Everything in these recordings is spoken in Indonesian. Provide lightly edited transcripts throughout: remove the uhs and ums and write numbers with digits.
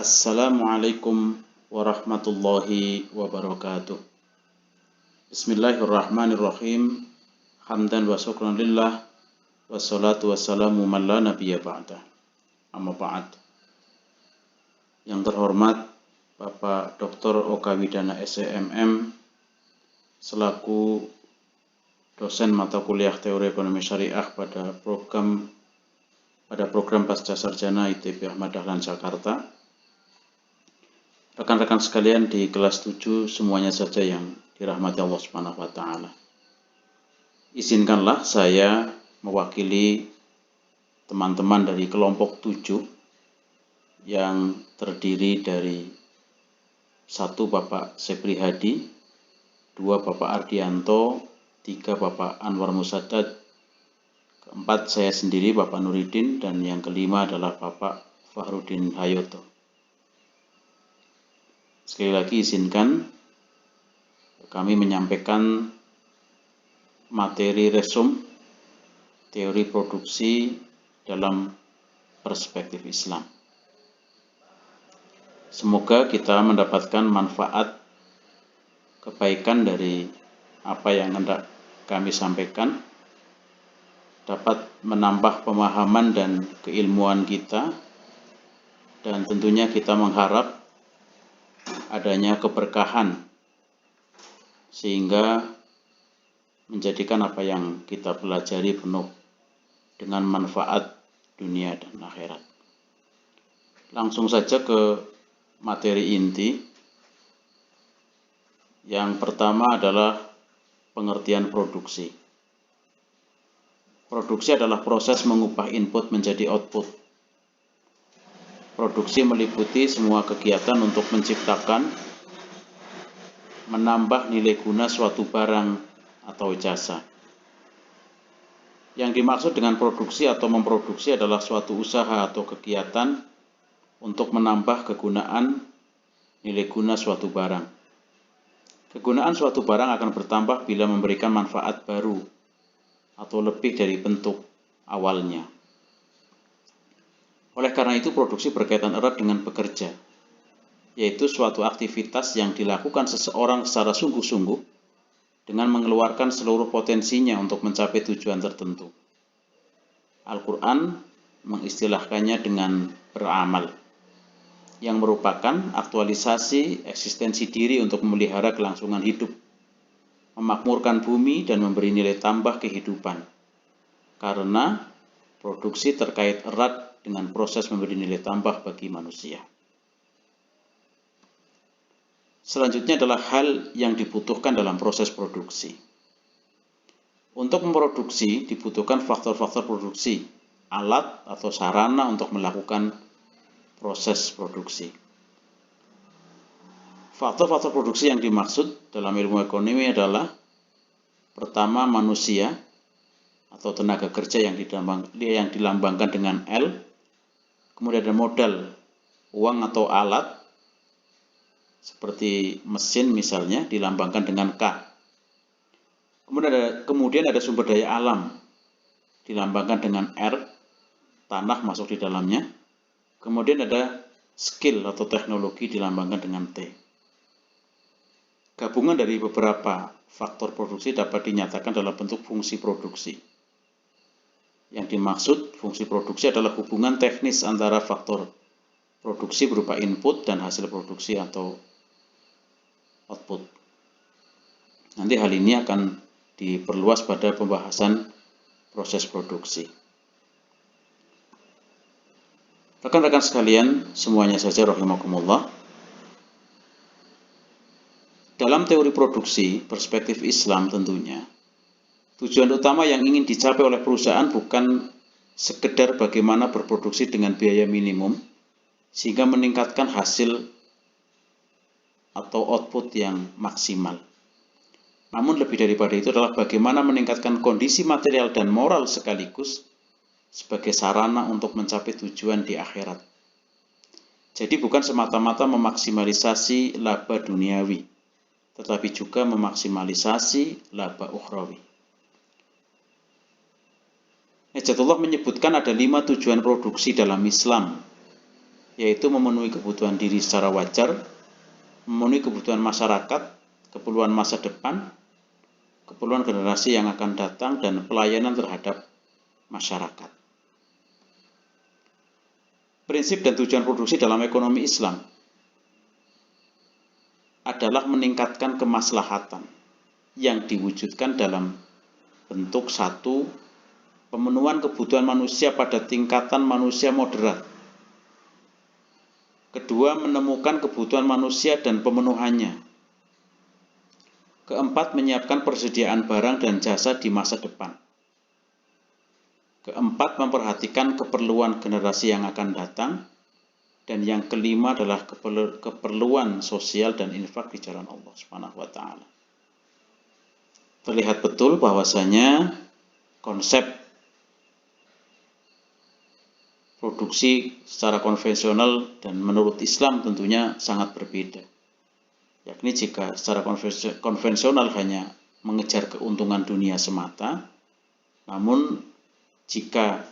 Assalamualaikum warahmatullahi wabarakatuh. Bismillahirrahmanirrahim. Hamdan wa syukran lillah. Wassalatu wassalamu man la nabiyya ba'da. Amma ba'd. Yang terhormat Bapak Dr. Oka Widana SEMM selaku dosen mata kuliah Teori Ekonomi Syariah pada program Pasca Sarjana ITB Ahmad Dahlan Jakarta. Rekan-rekan sekalian di kelas 7 semuanya saja yang dirahmati Allah Subhanahu wa taala. Izinkanlah saya mewakili teman-teman dari kelompok 7 yang terdiri dari 1 Bapak Sepri Hadi, 2 Bapak Ardianto, 3 Bapak Anwar Musaddad, 4 saya sendiri Bapak Nuridin, dan yang kelima adalah Bapak Fahrudin Hayoto. Sekali lagi izinkan kami menyampaikan materi resum teori produksi dalam perspektif Islam. Semoga kita mendapatkan manfaat kebaikan dari apa yang hendak kami sampaikan, dapat menambah pemahaman dan keilmuan kita, dan tentunya kita mengharap adanya keberkahan sehingga menjadikan apa yang kita pelajari penuh dengan manfaat dunia dan akhirat. Langsung saja ke materi inti. Yang pertama adalah pengertian produksi. Produksi adalah proses mengubah input menjadi output. Produksi meliputi semua kegiatan untuk menciptakan, menambah nilai guna suatu barang atau jasa. Yang dimaksud dengan produksi atau memproduksi adalah suatu usaha atau kegiatan untuk menambah kegunaan nilai guna suatu barang. Kegunaan suatu barang akan bertambah bila memberikan manfaat baru atau lebih dari bentuk awalnya. Oleh karena itu, produksi berkaitan erat dengan bekerja, yaitu suatu aktivitas yang dilakukan seseorang secara sungguh-sungguh dengan mengeluarkan seluruh potensinya untuk mencapai tujuan tertentu. Al-Quran mengistilahkannya dengan beramal, yang merupakan aktualisasi eksistensi diri untuk memelihara kelangsungan hidup, memakmurkan bumi, dan memberi nilai tambah kehidupan. Karena produksi terkait erat dengan proses memberi nilai tambah bagi manusia. Selanjutnya adalah hal yang dibutuhkan dalam proses produksi. Untuk memproduksi dibutuhkan faktor-faktor produksi, alat atau sarana untuk melakukan proses produksi. Faktor-faktor produksi yang dimaksud dalam ilmu ekonomi adalah pertama, manusia atau tenaga kerja yang dilambangkan dengan L. Kemudian ada modal, uang atau alat, seperti mesin misalnya, dilambangkan dengan K. Kemudian ada sumber daya alam, dilambangkan dengan R, tanah masuk di dalamnya. Kemudian ada skill atau teknologi, dilambangkan dengan T. Gabungan dari beberapa faktor produksi dapat dinyatakan dalam bentuk fungsi produksi. Yang dimaksud fungsi produksi adalah hubungan teknis antara faktor produksi berupa input dan hasil produksi atau output. Nanti hal ini akan diperluas pada pembahasan proses produksi. Rekan-rekan sekalian, semuanya saja rahimakumullah. Dalam teori produksi, perspektif Islam tentunya, tujuan utama yang ingin dicapai oleh perusahaan bukan sekedar bagaimana berproduksi dengan biaya minimum sehingga meningkatkan hasil atau output yang maksimal. Namun lebih daripada itu adalah bagaimana meningkatkan kondisi material dan moral sekaligus sebagai sarana untuk mencapai tujuan di akhirat. Jadi bukan semata-mata memaksimalisasi laba duniawi, tetapi juga memaksimalisasi laba ukhrawi. Najatullah menyebutkan ada 5 tujuan produksi dalam Islam, yaitu memenuhi kebutuhan diri secara wajar, memenuhi kebutuhan masyarakat, keperluan masa depan, keperluan generasi yang akan datang, dan pelayanan terhadap masyarakat. Prinsip dan tujuan produksi dalam ekonomi Islam adalah meningkatkan kemaslahatan yang diwujudkan dalam bentuk satu, pemenuhan kebutuhan manusia pada tingkatan manusia moderat. Kedua, menemukan kebutuhan manusia dan pemenuhannya. Keempat, menyiapkan persediaan barang dan jasa di masa depan. Keempat, memperhatikan keperluan generasi yang akan datang. Dan yang kelima adalah keperluan sosial dan infak di jalan Allah Subhanahu wa Ta'ala. Terlihat betul bahwasanya konsep produksi secara konvensional dan menurut Islam tentunya sangat berbeda. Yakni jika secara konvensional hanya mengejar keuntungan dunia semata, namun jika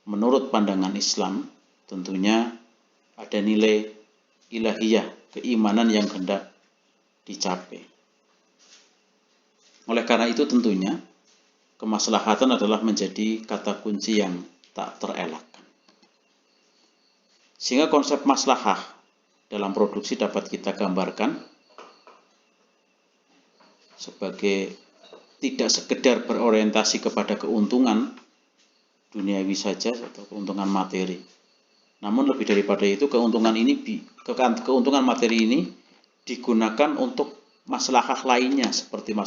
menurut pandangan Islam tentunya ada nilai ilahiyah, keimanan yang hendak dicapai. Oleh karena itu tentunya kemaslahatan adalah menjadi kata kunci yang tak terelakkan. Sehingga konsep maslahah dalam produksi dapat kita gambarkan sebagai tidak sekedar berorientasi kepada keuntungan duniawi saja atau keuntungan materi. Namun lebih daripada itu keuntungan materi ini digunakan untuk maslahah lainnya seperti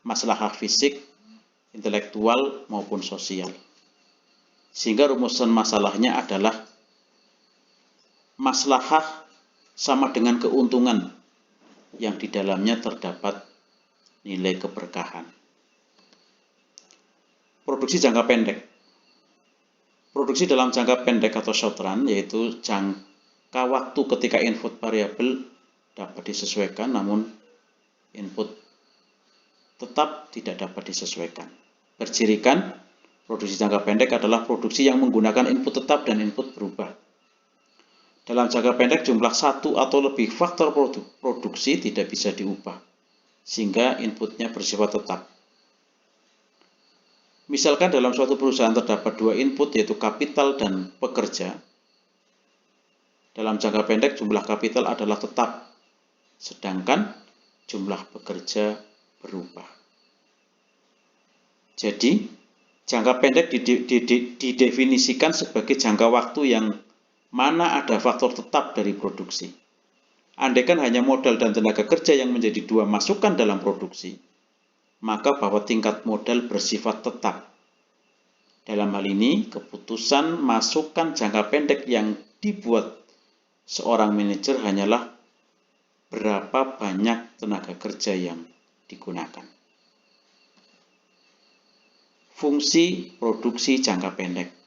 maslahah fisik, intelektual maupun sosial. Sehingga rumusan masalahnya adalah maslahah sama dengan keuntungan yang di dalamnya terdapat nilai keberkahan. Produksi jangka pendek. Produksi dalam jangka pendek atau short run yaitu jangka waktu ketika input variabel dapat disesuaikan namun input tetap tidak dapat disesuaikan. Bercirikan, produksi jangka pendek adalah produksi yang menggunakan input tetap dan input berubah. Dalam jangka pendek jumlah satu atau lebih faktor produksi tidak bisa diubah, sehingga inputnya bersifat tetap. Misalkan dalam suatu perusahaan terdapat dua input yaitu kapital dan pekerja. Dalam jangka pendek jumlah kapital adalah tetap, sedangkan jumlah pekerja berubah. Jadi, jangka pendek didefinisikan sebagai jangka waktu yang mana ada faktor tetap dari produksi. Andaikan hanya modal dan tenaga kerja yang menjadi dua masukan dalam produksi, maka bahwa tingkat modal bersifat tetap. Dalam hal ini, keputusan masukan jangka pendek yang dibuat seorang manajer hanyalah berapa banyak tenaga kerja yang digunakan. Fungsi produksi jangka pendek.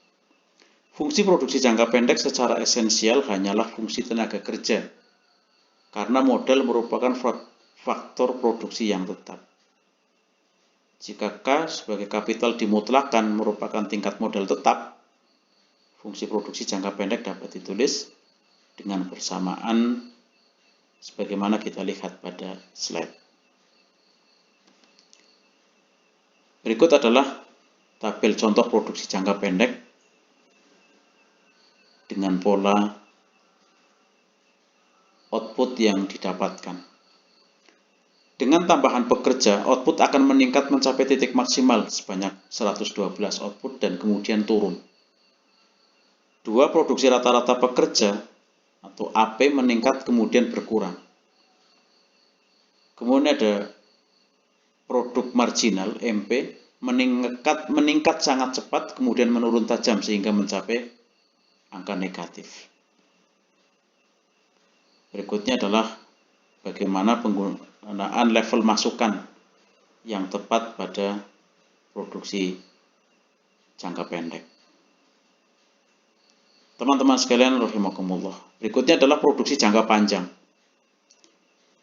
Fungsi produksi jangka pendek secara esensial hanyalah fungsi tenaga kerja, karena modal merupakan faktor produksi yang tetap. Jika K sebagai kapital dimutlakkan merupakan tingkat modal tetap, fungsi produksi jangka pendek dapat ditulis dengan bersamaan sebagaimana kita lihat pada slide. Berikut adalah tabel contoh produksi jangka pendek dengan pola output yang didapatkan. Dengan tambahan pekerja, output akan meningkat mencapai titik maksimal sebanyak 112 output dan kemudian turun. Dua, produksi rata-rata pekerja atau AP meningkat kemudian berkurang. Kemudian ada produk marginal MP meningkat sangat cepat kemudian menurun tajam sehingga mencapai angka negatif. Berikutnya adalah bagaimana penggunaan level masukan yang tepat pada produksi jangka pendek. Teman-teman sekalian rahimakumullah. Berikutnya adalah produksi jangka panjang.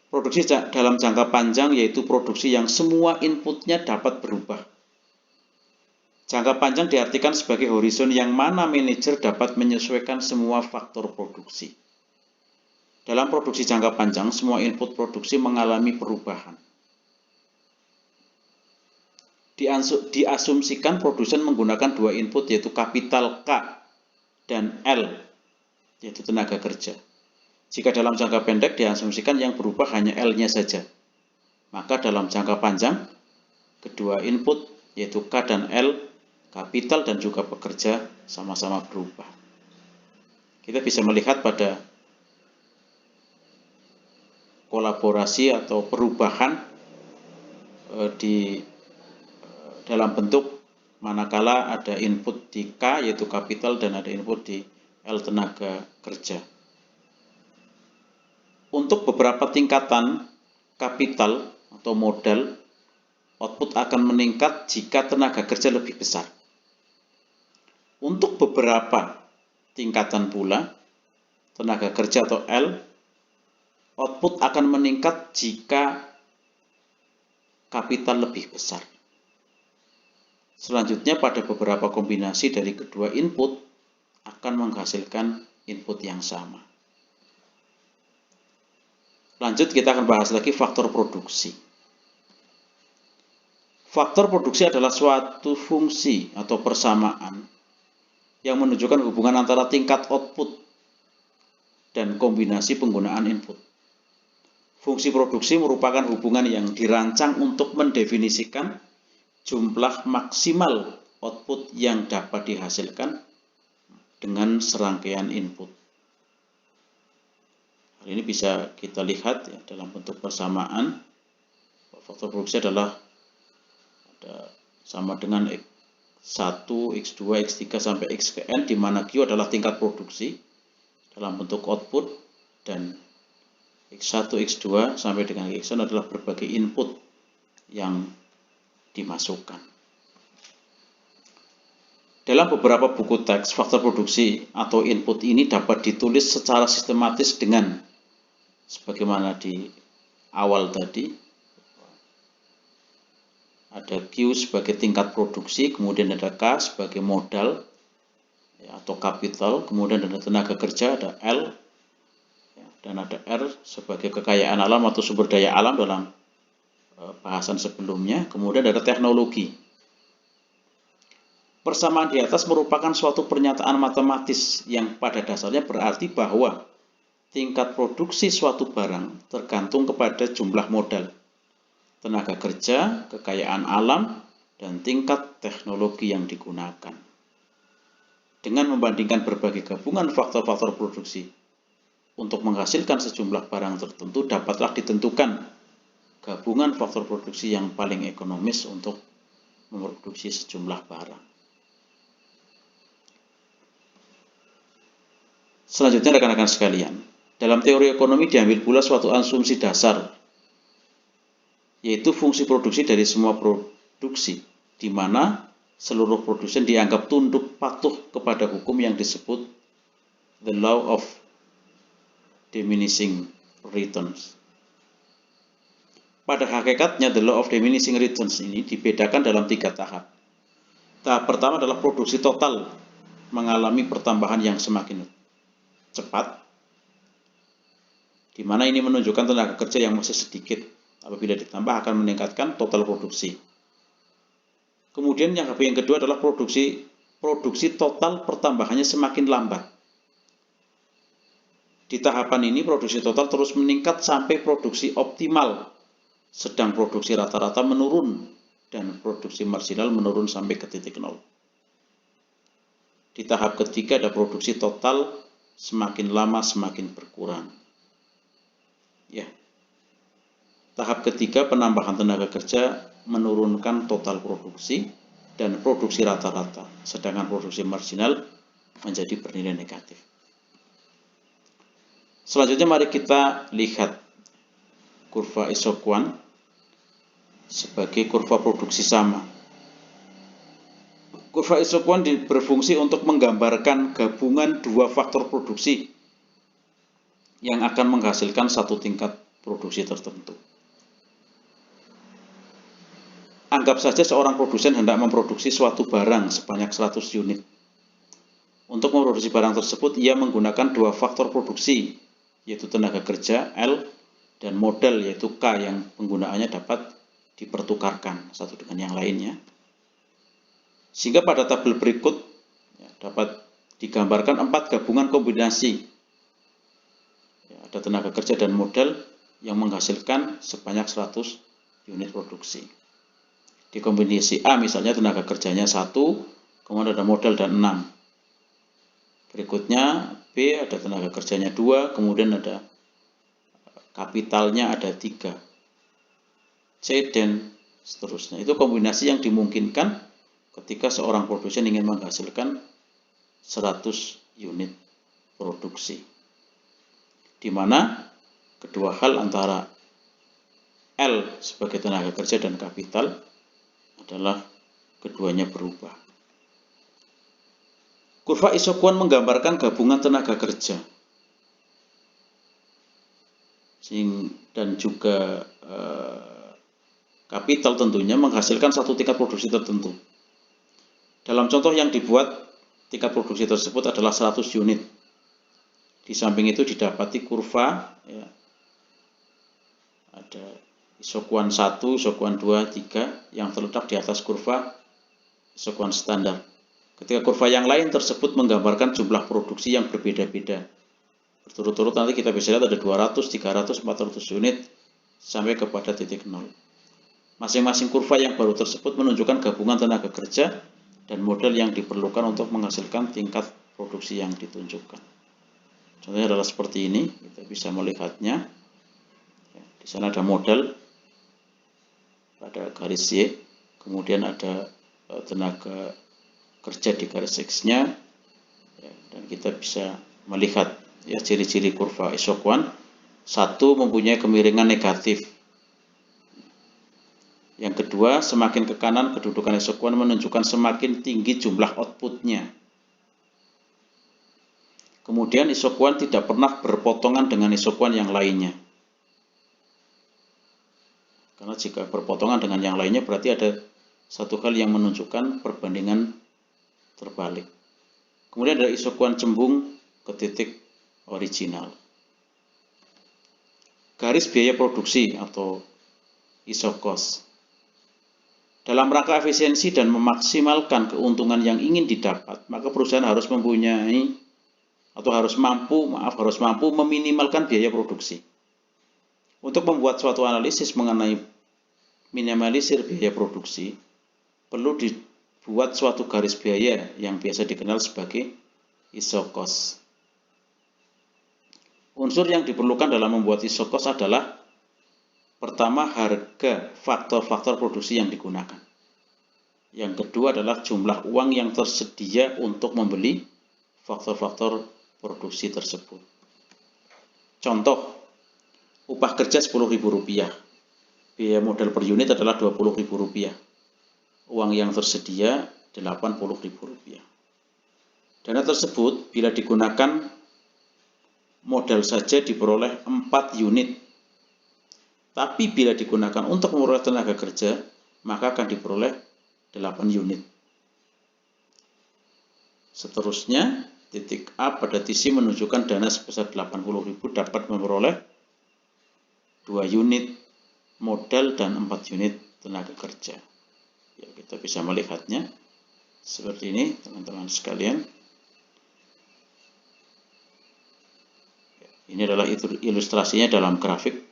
Produksi dalam jangka panjang yaitu produksi yang semua inputnya dapat berubah. Jangka panjang diartikan sebagai horizon yang mana manajer dapat menyesuaikan semua faktor produksi. Dalam produksi jangka panjang, semua input produksi mengalami perubahan. Diasumsikan produsen menggunakan dua input yaitu kapital K dan L, yaitu tenaga kerja. Jika dalam jangka pendek diasumsikan yang berubah hanya L-nya saja, maka dalam jangka panjang, kedua input yaitu K dan L, kapital dan juga pekerja sama-sama berubah. Kita bisa melihat pada kolaborasi atau perubahan di dalam bentuk manakala ada input di K yaitu kapital dan ada input di L tenaga kerja. Untuk beberapa tingkatan kapital atau modal, output akan meningkat jika tenaga kerja lebih besar. Untuk beberapa tingkatan pula, tenaga kerja atau L, output akan meningkat jika kapital lebih besar. Selanjutnya, pada beberapa kombinasi dari kedua input akan menghasilkan input yang sama. Lanjut, kita akan bahas lagi faktor produksi. Faktor produksi adalah suatu fungsi atau persamaan yang menunjukkan hubungan antara tingkat output dan kombinasi penggunaan input. Fungsi produksi merupakan hubungan yang dirancang untuk mendefinisikan jumlah maksimal output yang dapat dihasilkan dengan serangkaian input. Hal ini bisa kita lihat ya, dalam bentuk persamaan. Faktor produksi adalah sama dengan X1, X2, X3 sampai Xn, di mana Q adalah tingkat produksi dalam bentuk output dan X1, X2 sampai dengan Xn adalah berbagai input yang dimasukkan. Dalam beberapa buku teks, faktor produksi atau input ini dapat ditulis secara sistematis dengan sebagaimana di awal tadi. Ada Q sebagai tingkat produksi, kemudian ada K sebagai modal ya, atau kapital, kemudian ada tenaga kerja, ada L, ya, dan ada R sebagai kekayaan alam atau sumber daya alam dalam bahasan sebelumnya, kemudian ada teknologi. Persamaan di atas merupakan suatu pernyataan matematis yang pada dasarnya berarti bahwa tingkat produksi suatu barang tergantung kepada jumlah modal, tenaga kerja, kekayaan alam, dan tingkat teknologi yang digunakan. Dengan membandingkan berbagai gabungan faktor-faktor produksi untuk menghasilkan sejumlah barang tertentu, dapatlah ditentukan gabungan faktor produksi yang paling ekonomis untuk memproduksi sejumlah barang. Selanjutnya rekan-rekan sekalian, dalam teori ekonomi diambil pula suatu asumsi dasar, yaitu fungsi produksi dari semua produksi, di mana seluruh produsen dianggap tunduk patuh kepada hukum yang disebut the law of diminishing returns. Pada hakikatnya, the law of diminishing returns ini dibedakan dalam 3 tahap. Tahap pertama adalah produksi total mengalami pertambahan yang semakin cepat, di mana ini menunjukkan tenaga kerja yang masih sedikit. Apabila ditambah akan meningkatkan total produksi. Kemudian yang kedua adalah produksi total pertambahannya semakin lambat. Di tahapan ini produksi total terus meningkat sampai produksi optimal, sedang produksi rata-rata menurun dan produksi marginal menurun sampai ke titik nol. Di tahap ketiga ada produksi total semakin lama semakin berkurang. Ya. Tahap ketiga, penambahan tenaga kerja menurunkan total produksi dan produksi rata-rata, sedangkan produksi marginal menjadi bernilai negatif. Selanjutnya mari kita lihat kurva isoquant sebagai kurva produksi sama. Kurva isoquant berfungsi untuk menggambarkan gabungan dua faktor produksi yang akan menghasilkan satu tingkat produksi tertentu. Anggap saja seorang produsen hendak memproduksi suatu barang sebanyak 100 unit. Untuk memproduksi barang tersebut, ia menggunakan dua faktor produksi, yaitu tenaga kerja L dan modal yaitu K yang penggunaannya dapat dipertukarkan satu dengan yang lainnya. Sehingga pada tabel berikut dapat digambarkan 4 gabungan kombinasi. Ada tenaga kerja dan modal yang menghasilkan sebanyak 100 unit produksi. Di kombinasi A misalnya tenaga kerjanya 1, kemudian ada modal dan 6. Berikutnya B ada tenaga kerjanya 2, kemudian ada kapitalnya ada 3. C dan seterusnya. Itu kombinasi yang dimungkinkan ketika seorang produsen ingin menghasilkan 100 unit produksi. Di mana kedua hal antara L sebagai tenaga kerja dan kapital adalah keduanya berubah. Kurva isokuan menggambarkan gabungan tenaga kerja dan juga kapital tentunya menghasilkan satu tingkat produksi tertentu. Dalam contoh yang dibuat, tingkat produksi tersebut adalah 100 unit. Di samping itu didapati kurva, ya, ada isokuan 1, isokuan 2, 3 yang terletak di atas kurva isokuan standar. Ketika kurva yang lain tersebut menggambarkan jumlah produksi yang berbeda-beda. Berturut-turut nanti kita bisa lihat ada 200, 300, 400 unit sampai kepada titik 0. Masing-masing kurva yang baru tersebut menunjukkan gabungan tenaga kerja dan modal yang diperlukan untuk menghasilkan tingkat produksi yang ditunjukkan. Contohnya adalah seperti ini, kita bisa melihatnya. Di sana ada modal pada garis Y, kemudian ada tenaga kerja di garis X-nya, dan kita bisa melihat ya ciri-ciri kurva isokuan. 1 mempunyai kemiringan negatif. Yang kedua, semakin ke kanan kedudukan isokuan menunjukkan semakin tinggi jumlah outputnya. Kemudian isokuan tidak pernah berpotongan dengan isokuan yang lainnya. Karena jika berpotongan dengan yang lainnya berarti ada satu hal yang menunjukkan perbandingan terbalik. Kemudian ada isokuan cembung ke titik original. Garis biaya produksi atau isokos. Dalam rangka efisiensi dan memaksimalkan keuntungan yang ingin didapat, maka perusahaan harus mempunyai atau harus mampu meminimalkan biaya produksi. Untuk membuat suatu analisis mengenai minimalisir biaya produksi, perlu dibuat suatu garis biaya yang biasa dikenal sebagai isokos. Unsur yang diperlukan dalam membuat isokos adalah pertama, harga faktor-faktor produksi yang digunakan. Yang kedua adalah jumlah uang yang tersedia untuk membeli faktor-faktor produksi tersebut. Contoh, upah kerja Rp10.000. Biaya modal per unit adalah Rp20.000. Uang yang tersedia Rp80.000. Dana tersebut bila digunakan modal saja diperoleh 4 unit. Tapi bila digunakan untuk memperoleh tenaga kerja, maka akan diperoleh 8 unit. Seterusnya, titik A pada TC menunjukkan dana sebesar 80.000 dapat memperoleh 2 unit modal dan 4 unit tenaga kerja. Ya, kita bisa melihatnya seperti ini, teman-teman sekalian. Ini adalah ilustrasinya dalam grafik.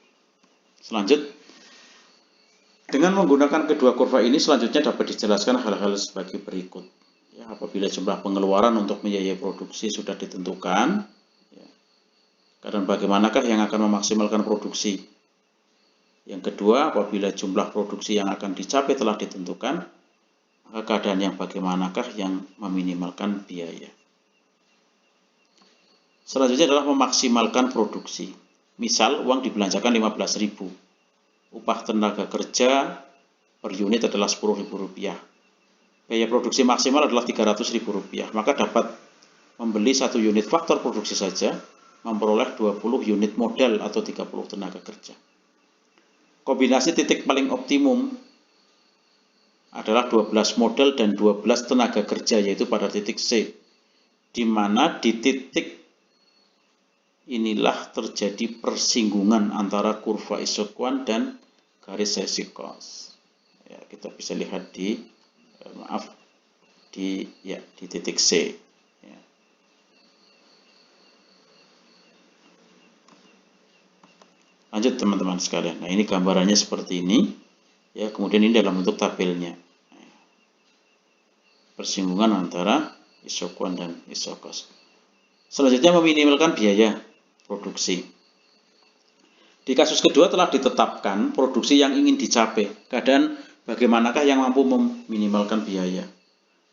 Selanjut, dengan menggunakan kedua kurva ini selanjutnya dapat dijelaskan hal-hal sebagai berikut. Ya, apabila jumlah pengeluaran untuk biaya produksi sudah ditentukan, ya, dan bagaimanakah yang akan memaksimalkan produksi? Yang kedua, apabila jumlah produksi yang akan dicapai telah ditentukan, maka keadaan yang bagaimanakah yang meminimalkan biaya? Selanjutnya adalah memaksimalkan produksi. Misal, uang dibelanjakan 15.000. Upah tenaga kerja per unit adalah Rp10.000. Biaya produksi maksimal adalah Rp300.000. Maka dapat membeli 1 unit faktor produksi saja, memperoleh 20 unit modal atau 30 tenaga kerja. Kombinasi titik paling optimum adalah 12 modal dan 12 tenaga kerja, yaitu pada titik C, di mana di titik inilah terjadi persinggungan antara kurva isokuan dan garis sesi cos. Ya, kita bisa lihat di di titik C. Ya. Lanjut teman-teman sekalian. Nah, ini gambarannya seperti ini. Ya, kemudian ini dalam bentuk tabelnya. Persinggungan antara isokuan dan isokos. Selanjutnya meminimalkan biaya produksi. Di kasus kedua telah ditetapkan produksi yang ingin dicapai. Keadaan bagaimanakah yang mampu meminimalkan biaya?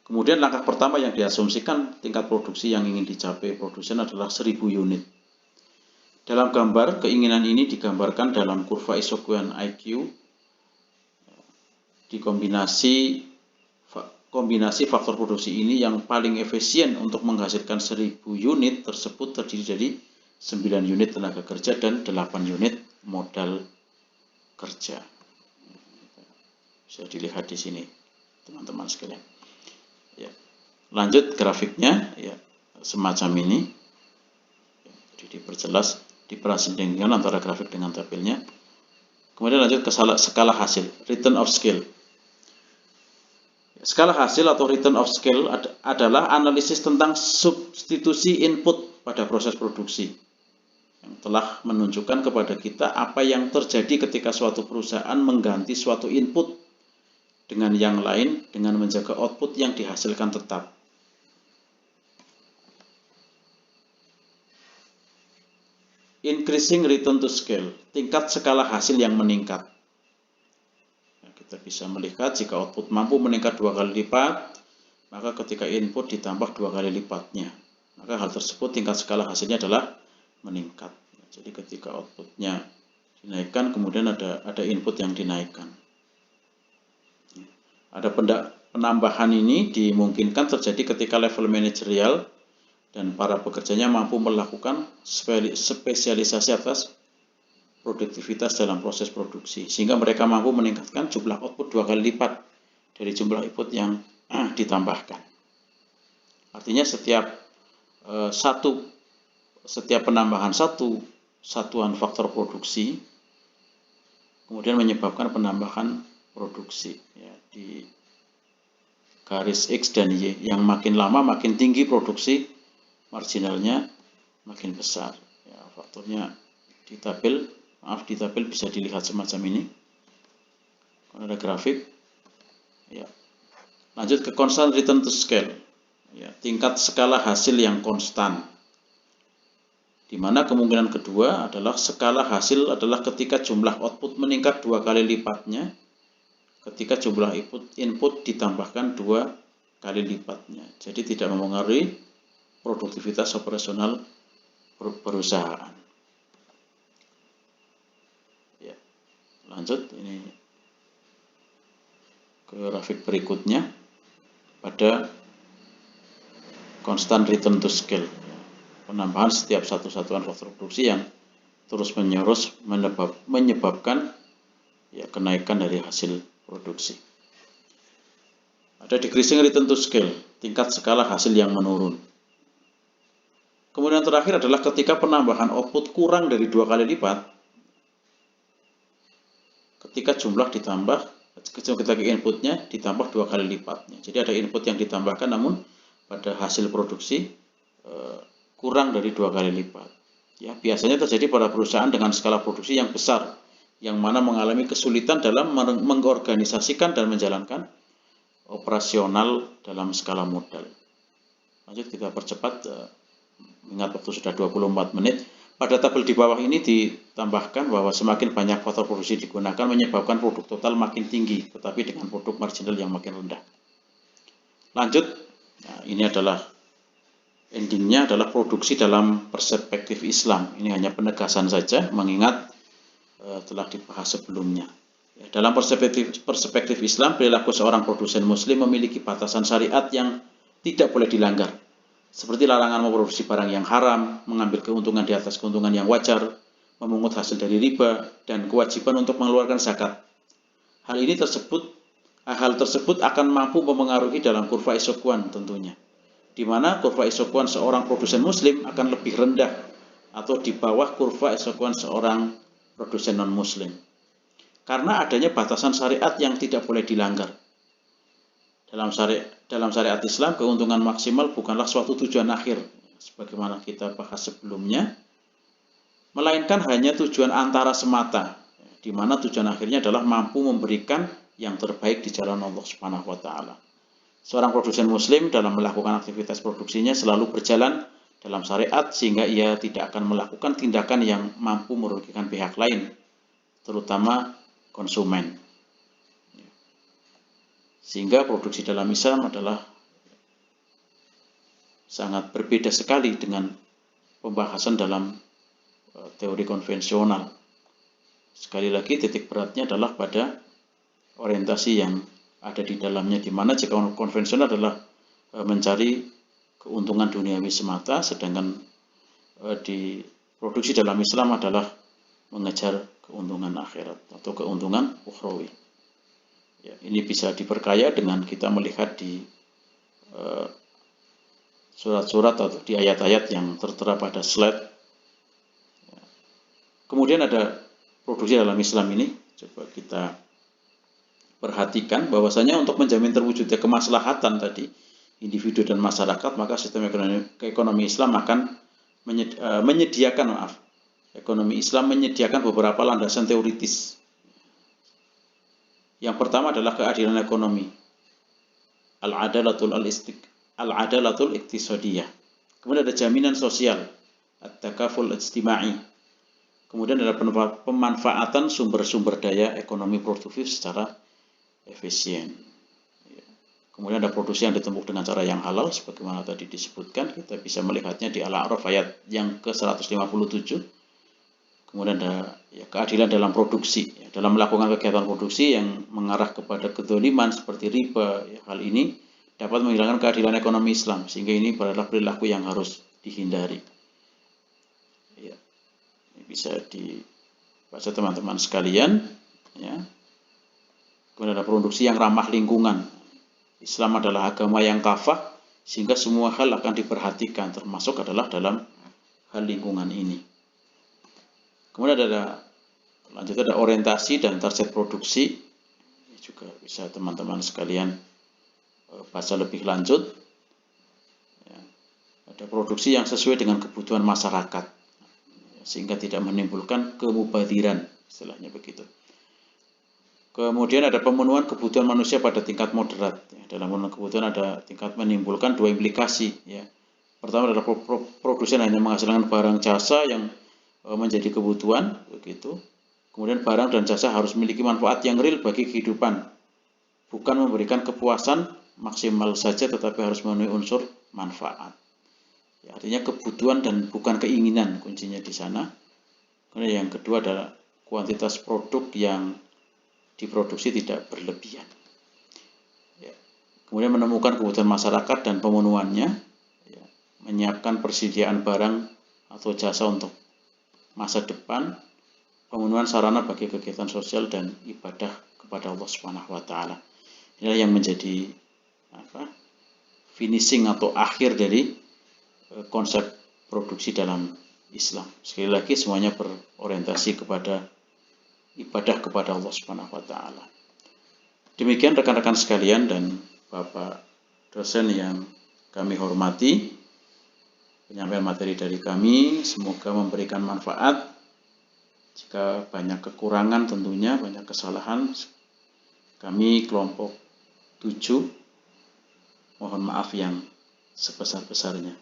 Kemudian langkah pertama yang diasumsikan tingkat produksi yang ingin dicapai produsen adalah 1000 unit. Dalam gambar, keinginan ini digambarkan dalam kurva isokuan IQ dikombinasi faktor produksi ini yang paling efisien untuk menghasilkan 1000 unit tersebut terdiri dari 9 unit tenaga kerja dan 8 unit modal kerja. Bisa dilihat di sini, teman-teman sekalian. Ya. Lanjut grafiknya, ya, semacam ini. Ya, jadi diperjelas, dipersandingkan antara grafik dengan tabelnya. Kemudian lanjut ke skala hasil, return of scale. Skala hasil atau return of scale adalah analisis tentang substitusi input pada proses produksi yang telah menunjukkan kepada kita apa yang terjadi ketika suatu perusahaan mengganti suatu input dengan yang lain dengan menjaga output yang dihasilkan tetap. Increasing return to scale, tingkat skala hasil yang meningkat. Kita bisa melihat jika output mampu meningkat 2 kali lipat, maka ketika input ditambah 2 kali lipatnya, maka hal tersebut tingkat skala hasilnya adalah meningkat. Jadi ketika outputnya dinaikkan, kemudian ada input yang dinaikkan. Ada penambahan ini dimungkinkan terjadi ketika level manajerial dan para pekerjanya mampu melakukan spesialisasi atas produktivitas dalam proses produksi, sehingga mereka mampu meningkatkan jumlah output 2 kali lipat dari jumlah input yang ditambahkan. Artinya setiap penambahan satu satuan faktor produksi kemudian menyebabkan penambahan produksi, ya, di garis X dan Y, yang makin lama makin tinggi produksi, marginalnya makin besar. Ya, faktornya di tabel bisa dilihat semacam ini. Ada grafik. Ya. Lanjut ke constant return to scale. Ya, tingkat skala hasil yang konstan. Di mana kemungkinan kedua adalah skala hasil adalah ketika jumlah output meningkat 2 kali lipatnya, ketika jumlah input ditambahkan 2 kali lipatnya. Jadi tidak mempengaruhi produktivitas operasional perusahaan. Ya. Lanjut ini ke grafik berikutnya pada constant return to scale. Penambahan setiap satu satuan faktor produksi yang terus-menerus menyebabkan, ya, kenaikan dari hasil produksi. Ada decreasing return to scale, tingkat skala hasil yang menurun. Kemudian terakhir adalah ketika penambahan output kurang dari 2 kali lipat, ketika inputnya ditambah 2 kali lipatnya. Jadi ada input yang ditambahkan namun pada hasil produksi kurang dari 2 kali lipat. Ya, biasanya terjadi pada perusahaan dengan skala produksi yang besar, yang mana mengalami kesulitan dalam mengorganisasikan dan menjalankan operasional dalam skala modal. Lanjut kita percepat, ingat waktu sudah 24 menit. Pada tabel di bawah ini ditambahkan bahwa semakin banyak faktor produksi digunakan menyebabkan produk total makin tinggi, tetapi dengan produk marginal yang makin rendah. Lanjut, nah, ini adalah endingnya adalah produksi dalam perspektif Islam. Ini hanya penegasan saja, mengingat telah dibahas sebelumnya. Ya, dalam perspektif Islam, perilaku seorang produsen muslim memiliki batasan syariat yang tidak boleh dilanggar, seperti larangan memproduksi barang yang haram, mengambil keuntungan di atas keuntungan yang wajar, memungut hasil dari riba, dan kewajiban untuk mengeluarkan zakat. Hal ini tersebut hal tersebut akan mampu mempengaruhi dalam kurva isokuan tentunya, di mana kurva isokuan seorang produsen muslim akan lebih rendah atau di bawah kurva isokuan seorang produsen non-muslim. Karena adanya batasan syariat yang tidak boleh dilanggar. Dalam syariat Islam, keuntungan maksimal bukanlah suatu tujuan akhir, sebagaimana kita bahas sebelumnya, melainkan hanya tujuan antara semata, di mana tujuan akhirnya adalah mampu memberikan yang terbaik di jalan Allah Subhanahu wa Ta'ala. Seorang produsen muslim dalam melakukan aktivitas produksinya selalu berjalan dalam syariat, sehingga ia tidak akan melakukan tindakan yang mampu merugikan pihak lain, terutama konsumen. Sehingga produksi dalam Islam adalah sangat berbeda sekali dengan pembahasan dalam teori konvensional. Sekali lagi, titik beratnya adalah pada orientasi yang ada di dalamnya, di mana jika konvensional adalah mencari keuntungan duniawi semata, sedangkan di produksi dalam Islam adalah mengejar keuntungan akhirat atau keuntungan ukhrawi. Ya, ini bisa diperkaya dengan kita melihat di surat-surat atau di ayat-ayat yang tertera pada slide. Ya. Kemudian ada produksi dalam Islam ini, coba kita perhatikan bahwasanya untuk menjamin terwujudnya kemaslahatan tadi individu dan masyarakat, maka sistem ekonomi Islam akan menyediakan ekonomi Islam menyediakan beberapa landasan teoritis. Yang pertama adalah keadilan ekonomi, al-adalatul iktisadiyah. Kemudian ada jaminan sosial, at-takaful ijtima'i. Kemudian ada pemanfaatan sumber-sumber daya ekonomi produktif secara efisien. Kemudian ada produksi yang ditempuh dengan cara yang halal, sebagaimana tadi disebutkan, kita bisa melihatnya di Al-A'raf ayat yang ke-157. Kemudian ada keadilan dalam produksi, dalam melakukan kegiatan produksi yang mengarah kepada kedzaliman seperti riba. Hal ini dapat menghilangkan keadilan ekonomi Islam, sehingga ini adalah perilaku yang harus dihindari. Ini bisa dibaca teman-teman sekalian. Kemudian ada produksi yang ramah lingkungan. Islam adalah agama yang kafah, sehingga semua hal akan diperhatikan, termasuk adalah dalam hal lingkungan ini. Kemudian ada orientasi dan target produksi. Ini juga bisa teman-teman sekalian baca lebih lanjut. Ada produksi yang sesuai dengan kebutuhan masyarakat, sehingga tidak menimbulkan kemubadiran, istilahnya begitu. Kemudian ada pemenuhan kebutuhan manusia pada tingkat moderat. Dalam pemenuhan kebutuhan ada tingkat menimbulkan dua implikasi. Pertama adalah produsen hanya menghasilkan barang jasa yang menjadi kebutuhan, begitu. Kemudian barang dan jasa harus memiliki manfaat yang real bagi kehidupan, bukan memberikan kepuasan maksimal saja, tetapi harus memenuhi unsur manfaat. Artinya kebutuhan dan bukan keinginan, kuncinya di sana. Kemudian yang kedua adalah kuantitas produk yang diproduksi tidak berlebihan. Kemudian menemukan kebutuhan masyarakat dan pemenuhannya, menyiapkan persediaan barang atau jasa untuk masa depan, pemenuhan sarana bagi kegiatan sosial dan ibadah kepada Allah Subhanahu wa Ta'ala. Inilah yang menjadi finishing atau akhir dari konsep produksi dalam Islam. Sekali lagi, semuanya berorientasi kepada ibadah kepada Allah Subhanahu wa Ta'ala. Demikian rekan-rekan sekalian dan Bapak dosen yang kami hormati, penyampaian materi dari kami semoga memberikan manfaat. Jika banyak kekurangan, tentunya banyak kesalahan, kami kelompok 7 mohon maaf yang sebesar-besarnya.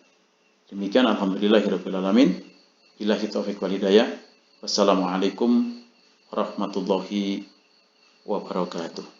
Demikian, alhamdulillahirabbil alamin. Billahi taufiq wal hidayah. Wassalamualaikum warahmatullahi wabarakatuh.